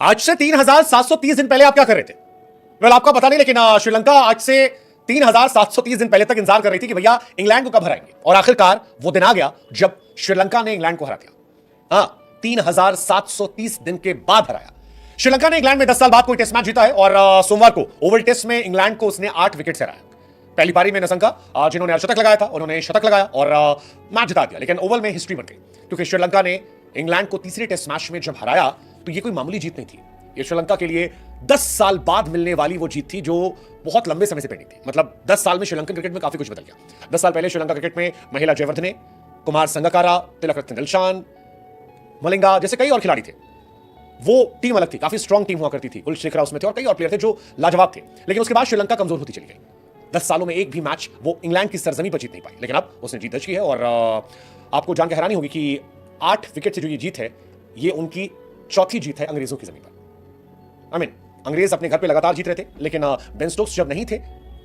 आज से 3730 दिन पहले आप क्या कर रहे थे? वेल, आपका पता नहीं, लेकिन श्रीलंका आज से 3730 दिन पहले तक इंतजार कर रही थी कि भैया इंग्लैंड को कब हराएंगे, और आखिरकार वो दिन आ गया जब श्रीलंका ने इंग्लैंड को हरा दिया। हाँ, 3730 दिन के बाद हराया। श्रीलंका ने इंग्लैंड में 10 साल बाद कोई टेस्ट मैच जीता है, और सोमवार को ओवल टेस्ट में इंग्लैंड को उसने 8 विकेट से हराया। पहली पारी में निशंका, जिन्होंने अर्धशतक लगाया था, उन्होंने शतक लगाया और मैच जिता दिया, लेकिन ओवल में हिस्ट्री बन गई, क्योंकि श्रीलंका ने इंग्लैंड को तीसरे टेस्ट मैच में जब हराया तो ये कोई मामूली जीत नहीं थी। ये श्रीलंका के लिए 10 साल बाद मिलने वाली वो जीत थी जो बहुत लंबे समय से पेंडिंग थी। मतलब 10 साल में श्रीलंकन क्रिकेट में काफी कुछ बदल गया। 10 साल पहले श्रीलंका क्रिकेट में महिला जयवर्धने, कुमार संगकारा, तिलक दिलशान, मलिंगा जैसे कई और खिलाड़ी थे। वो टीम अलग थी, काफी स्ट्रॉन्ग टीम हुआ करती थी। कुलशेखरा उसमें थे और कई और प्लेयर थे जो लाजवाब थे, लेकिन उसके बाद श्रीलंका कमजोर होती चली गई। 10 सालों में एक भी मैच वो इंग्लैंड की सरजमी पर जीत नहीं पाई, लेकिन अब उसने जीत दर्ज की है। और आपको जानकर हैरानी होगी कि 8 विकेट से जो ये जीत है, ये उनकी चौथी जीत है अंग्रेजों की जमीन पर। अंग्रेज अपने घर पे लगातार जीत रहे थे, लेकिन बेन स्टोक्स जब नहीं थे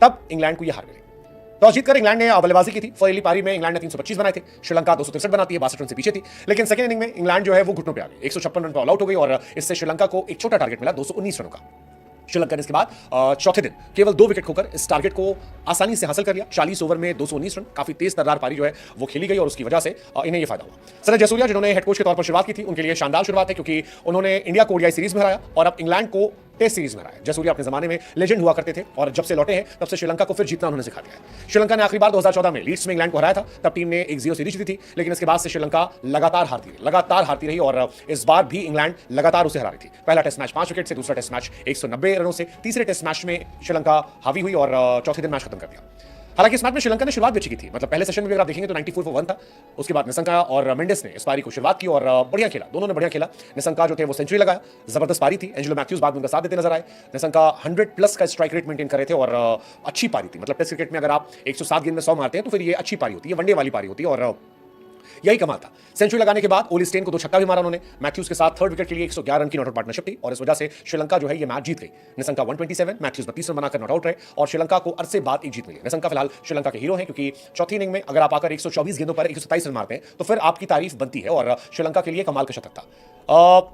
तब इंग्लैंड को ये हार गए। टॉस जीतकर इंग्लैंड ने बल्लेबाजी की थी। पहली पारी में इंग्लैंड ने 325 बनाए थे, श्रीलंका 263 बनाती है, 62 रन से पीछे थी। लेकिन सेकंड इनिंग में इंग्लैंड जो है वो घुटनों पे आ गई, 156 रन पर ऑल आउट हो गई, और इससे श्रीलंका को एक छोटा टारगेट मिला 219 रनों का। श्रीलंका ने इसके बाद चौथे दिन केवल 2 विकेट खोकर इस टारगेट को आसानी से हासिल कर लिया। 40 ओवर में 219 रन, काफी तेज तर्रार पारी जो है वो खेली गई, और उसकी वजह से इन्हें ये फायदा हुआ। संजय जयसूर्या, जिन्होंने हेड कोच के तौर पर शुरुआत की थी, उनके लिए शानदार शुरुआत है, क्योंकि उन्होंने इंडिया को ओडीआई सीरीज में हराया और अब इंग्लैंड को टेस्ट सीरीज में हराया। जयसूर्या अपने जमाने में लेजेंड हुआ करते थे, और जब से लौटे हैं तब से श्रीलंका को फिर जीतना उन्होंने सिखा दिया है। श्रीलंका ने आखिरी बार 2014 में लीड्स में इंग्लैंड को हराया था, तब टीम ने 1-0 सीरीज जीती थी, लेकिन इसके बाद से श्रीलंका लगातार हारती रही, और इस बार भी इंग्लैंड लगातार उसे हरा रही थी। पहला टेस्ट मैच 5 विकेट से, दूसरा टेस्ट मैच 190 रनों से, तीसरे टेस्ट मैच में श्रीलंका हावी हुई और चौथे दिन मैच खत्म कर दिया। हालांकि इस मैच में श्रीलंका ने शुरुआत भी अच्छी की थी। मतलब पहले सेशन में भी अगर आप देखेंगे तो 94 for 1 था। उसके बाद निशंका और मेंडिस ने इस पारी को शुरुआत की और बढ़िया खेला, दोनों ने बढ़िया खेला। निशंका जो थे वो सेंचुरी लगाया, जबरदस्त पारी थी। एंजेलो मैथ्यूज बाद में उनका साथ देते नजर आए। निशंका 100+ का स्ट्राइक रेट मेंटेन कर रहे थे, और अच्छी पारी थी। मतलब टेस्ट क्रिकेट में अगर आप 107 गेंद में 100 मारते हैं तो फिर ये अच्छी पारी होती है, वनडे वाली पारी होती है, और यही कमाल था। सेंचुरी लगाने के बाद ओली स्टेन को 2 छक्का भी मारा उन्होंने। मैथ्यूज के साथ थर्ड विकेट के लिए 111 रन की नॉट आउट पार्टनरशिप थी, और इस वजह से श्रीलंका जो है ये मैच जीत गई। निशंका 127, मैथ्यूज 32 रन बनाकर नॉट आउट रहे, और श्रीलंका को अरसे बाद एक जीत मिली। निशंका फिलहाल श्रीलंका के हीरो हैं, क्योंकि चौथी इनिंग में अगर आप आकर 124 गेंदों पर 127 रन मारते हैं तो फिर आपकी तारीफ बनती है, और श्रीलंका के लिए कमाल का शतक था।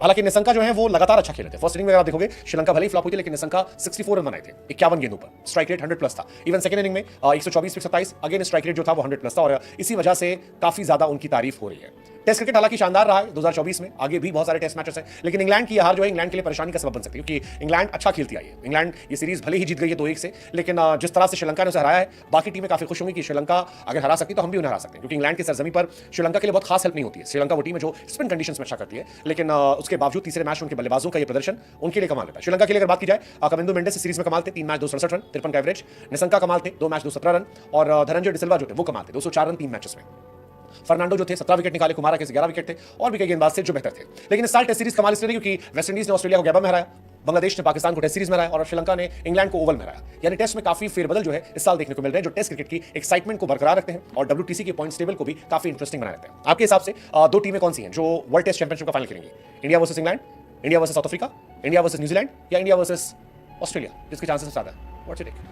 हालांकि निशंका जो है वो लगातार अच्छा खेले थे। फर्स्ट इनिंग में अगर आप देखोगे श्रीलंका भले ही फ्लॉप हुई थी, लेकिन निशंका 64 रन बनाए थे 51 गेंदों पर, स्ट्राइक रेट 100+ था। इवन सेकंड इनिंग में 124 पे 27, अगेन स्ट्राइक रेट जो था वो 100+ था, और इसी वजह से काफी ज्यादा उनकी तारीफ हो रही है। टेस्ट क्रिकेट हालांकि शानदार रहा है 2024 में, आगे भी बहुत सारे टेस्ट मैचेस हैं, लेकिन इंग्लैंड की हार जो है इंग्लैंड के लिए परेशानी का सबब बन सकती है, क्योंकि इंग्लैंड अच्छा खेलती आई है। इंग्लैंड ये सीरीज भले ही जीत गई है 2-1 से, लेकिन जिस तरह से श्रीलंका ने उसे हराया है, बाकी टीमें काफी खुश होंगी कि श्रीलंका अगर हरा सकती तो हम भी उन्हें हरा सकते हैं, क्योंकि इंग्लैंड की सरजमी पर श्रीलंका के लिए बहुत खास हेल्प नहीं होती है। श्रीलंका वो टीम है जो स्पिन कंडीशंस में अच्छा करती है, लेकिन उसके बावजूद तीसरे मैच उनके बल्लेबाजों का ये प्रदर्शन उनके लिए कमाल होता है। श्रीलंका के लिए अगर बात की जाए, कमिंदो मेंडिस इस सीरीज में कमाल थे, 3 मैच 267 रन, 53 का एवरेज। निशंका कमाल थे, 2 मैच 217 रन, और धनंजय डिसिल्वा जो थे वो कमाल थे, 204 रन 3 मैचेस में। फर्नांडो जो थे 17 विकेट निकाले, कुमारा के 11 विकेट थे, और भी कई गेंदबाज थे जो बेहतर थे। लेकिन इस साल टेस्ट सीरीज कमाल इसलिए नहीं क्योंकि वेस्ट इंडीज ने ऑस्ट्रेलिया को गैबा में हराया, बांग्लादेश ने पाकिस्तान को टेस्ट सीरीज में हराया, और श्रीलंका ने इंग्लैंड को ओवल में हराया। यानी टेस्ट में काफी फेरबदल जो है इस साल देखने को मिल रहे हैं, जो टेस्ट क्रिकेट की एक्साइटमेंट को बरकरार रखते हैं, और WTC के पॉइंट्स टेबल को भी काफी इंटरेस्टिंग बना देते हैं। आपके हिसाब से 2 टीमें कौन सी हैं जो वर्ल्ड टेस्ट चैंपियनशिप का final खेलेंगी? India versus England, India versus south Africa, India versus New Zealand, या इंडिया वर्सेस ऑस्ट्रेलिया, जिसके चांसेस ज्यादा है? What's your take?